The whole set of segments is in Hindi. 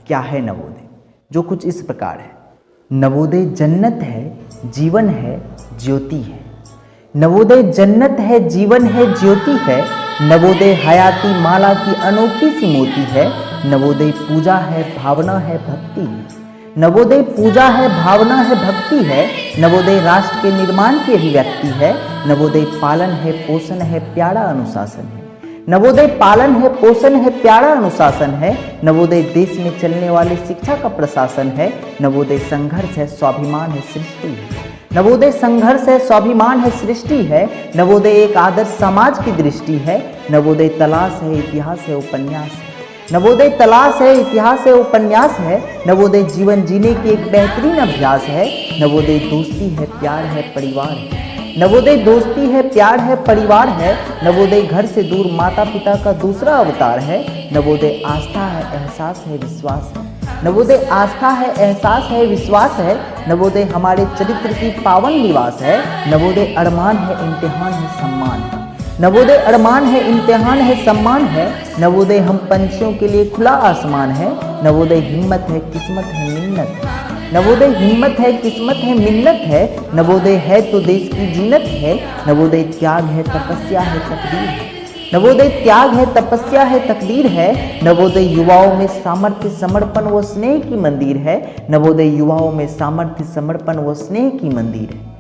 क्या है नवोदय? जो कुछ इस प्रकार है। नवोदय जन्नत है, जीवन है, ज्योति है। नवोदय जन्नत है, जीवन है, ज्योति है। नवोदय हयाती माला की अनोखी सी मोती है। नवोदय पूजा है, भावना है, भक्ति है। नवोदय पूजा है, भावना है, भक्ति है। नवोदय राष्ट्र के निर्माण की अभिव्यक्ति है। नवोदय पालन है, पोषण है, प्यारा अनुशासन है। नवोदय पालन है, पोषण है, प्यारा अनुशासन है। नवोदय देश में चलने वाली शिक्षा का प्रशासन है। नवोदय संघर्ष है, स्वाभिमान है, सृष्टि है। नवोदय संघर्ष है, स्वाभिमान है, सृष्टि है। नवोदय एक आदर्श समाज की दृष्टि है। नवोदय तलाश है, इतिहास है, उपन्यास है। नवोदय तलाश है, इतिहास है, उपन्यास है। नवोदय जीवन जीने की एक बेहतरीन अभ्यास है। नवोदय दोस्ती है, प्यार है, परिवार है। नवोदय दोस्ती है, प्यार है, परिवार है। नवोदय घर से दूर माता पिता का दूसरा अवतार है। नवोदय आस्था है, एहसास है, विश्वास है। नवोदय आस्था है, एहसास है, विश्वास है। नवोदय हमारे चरित्र की पावन निवास है। नवोदय अरमान है, इम्तिहान है, सम्मान है। नवोदय अरमान है, इम्तिहान है, सम्मान है। नवोदय हम पंछियों के लिए खुला आसमान है। नवोदय हिम्मत है, किस्मत है, मिन्नत है। नवोदय हिम्मत है, किस्मत है, मिन्नत है। नवोदय है तो देश की जीनत है। नवोदय त्याग है, तपस्या है, तकदीर है। नवोदय त्याग है, तपस्या है, तकदीर है। नवोदय युवाओं में सामर्थ्य, समर्पण व स्नेह की मंदिर है। नवोदय युवाओं में सामर्थ्य, समर्पण व स्नेह की मंदिर है।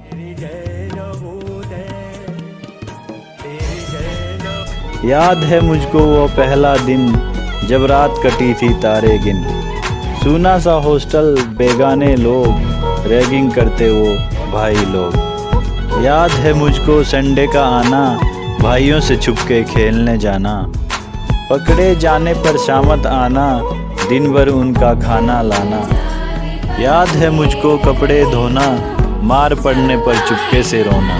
याद है मुझको वो पहला दिन जब रात कटी थी तारे गिन। सूना सा हॉस्टल, बेगाने लोग रैगिंग करते वो भाई लोग। याद है मुझको संडे का आना, भाइयों से छुपके खेलने जाना। पकड़े जाने पर शामत आना, दिन भर उनका खाना लाना। याद है मुझको कपड़े धोना, मार पड़ने पर चुपके से रोना।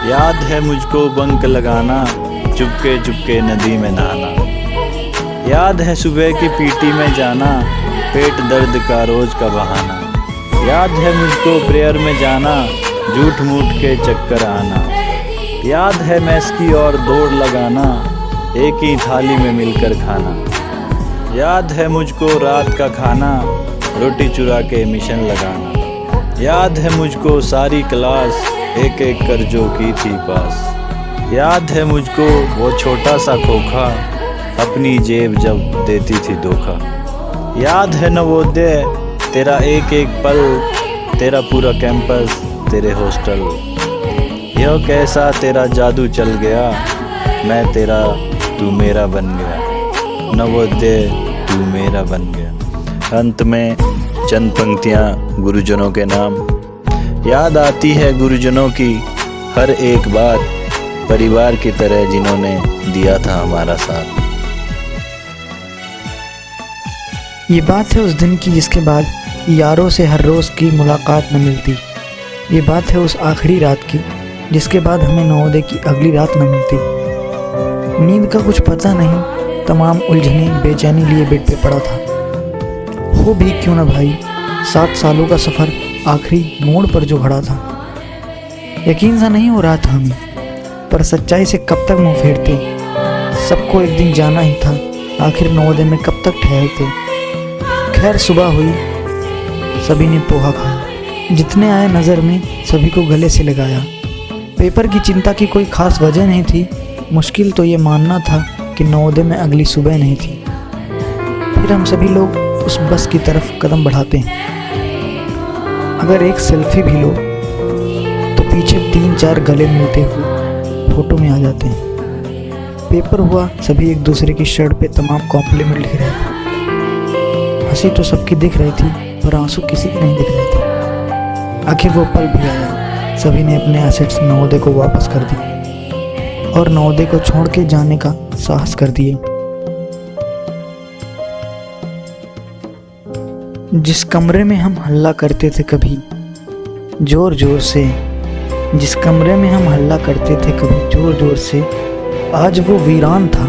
याद है मुझको बंक लगाना, चुपके चुपके नदी में नहाना। याद है सुबह की पीटी में जाना, पेट दर्द का रोज का बहाना। याद है मुझको प्रेयर में जाना, झूठ मूठ के चक्कर आना। याद है मैस की और दौड़ लगाना, एक ही थाली में मिलकर खाना। याद है मुझको रात का खाना, रोटी चुरा के मिशन लगाना। याद है मुझको सारी क्लास एक एक कर जो की थी पास। याद है मुझको वो छोटा सा खोखा, अपनी जेब जब देती थी धोखा। याद है नवोदय तेरा एक एक पल, तेरा पूरा कैंपस, तेरे हॉस्टल। यह कैसा तेरा जादू चल गया, मैं तेरा तू मेरा बन गया। नवोदय तू मेरा बन गया। अंत में चंद पंक्तियाँ गुरुजनों के नाम। याद आती है गुरुजनों की हर एक बात, परिवार की तरह जिन्होंने दिया था हमारा साथ। ये बात है उस दिन की जिसके बाद यारों से हर रोज़ की मुलाकात न मिलती। ये बात है उस आखिरी रात की जिसके बाद हमें नवोदय की अगली रात न मिलती। नींद का कुछ पता नहीं, तमाम उलझने बेचैनी लिए बेड पे पड़ा था। हो भी क्यों ना भाई, 7 सालों का सफ़र आखिरी मोड़ पर जो खड़ा था। यकीन सा नहीं हो रहा था हमें, पर सच्चाई से कब तक मुँह फेरते। सबको एक दिन जाना ही था, आखिर नवोदय में कब तक ठहरते। खैर सुबह हुई, सभी ने पोहा खाया। जितने आए नज़र में सभी को गले से लगाया। पेपर की चिंता की कोई ख़ास वजह नहीं थी। मुश्किल तो ये मानना था कि नवोदय में अगली सुबह नहीं थी। फिर हम सभी लोग उस बस की तरफ कदम बढ़ाते हैं। अगर एक सेल्फी भी लो तो पीछे 3-4 गले मिलते हुए फोटो में आ जाते हैं। पेपर हुआ, सभी एक दूसरे की शर्ट पे तमाम कॉम्प्लीमेंट लिख रहे थे। हंसी तो सबकी दिख रही थी, पर आंसू किसी के नहीं दिख रहे थे। आखिर वो पल भी आया, सभी ने अपने एसेट्स नवोदय को वापस कर दिए और नवोदय को छोड़ के जाने का साहस कर दिए। जिस कमरे में हम हल्ला करते थे कभी जोर जोर से, जिस कमरे में हम हल्ला करते थे कभी जोर जोर से, आज वो वीरान था।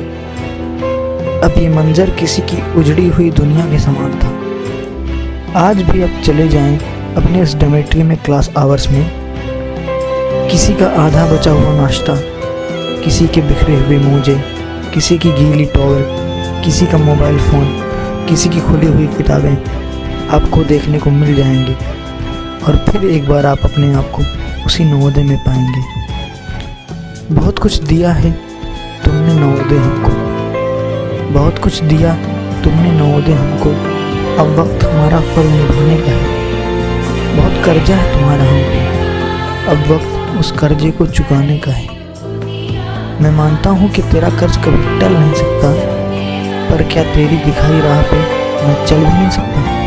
अब ये मंजर किसी की उजड़ी हुई दुनिया के समान था। आज भी अब चले जाएं अपने इस डॉर्मेट्री में क्लास आवर्स में, किसी का आधा बचा हुआ नाश्ता, किसी के बिखरे हुए मोजे, किसी की गीली टॉवल, किसी का मोबाइल फ़ोन, किसी की खुली हुई किताबें आपको देखने को मिल जाएंगी और फिर एक बार आप अपने आप को उसी नवोदय में पाएंगे। बहुत कुछ दिया है तुमने नवोदय हमको, बहुत कुछ दिया तुमने नवोदय हमको, अब वक्त हमारा फर्ज निभाने का है। बहुत कर्जा है तुम्हारा हम पे, अब वक्त उस कर्जे को चुकाने का है। मैं मानता हूँ कि तेरा कर्ज कभी टल नहीं सकता, पर क्या तेरी दिखाई राह पे मैं चल भी नहीं सकता?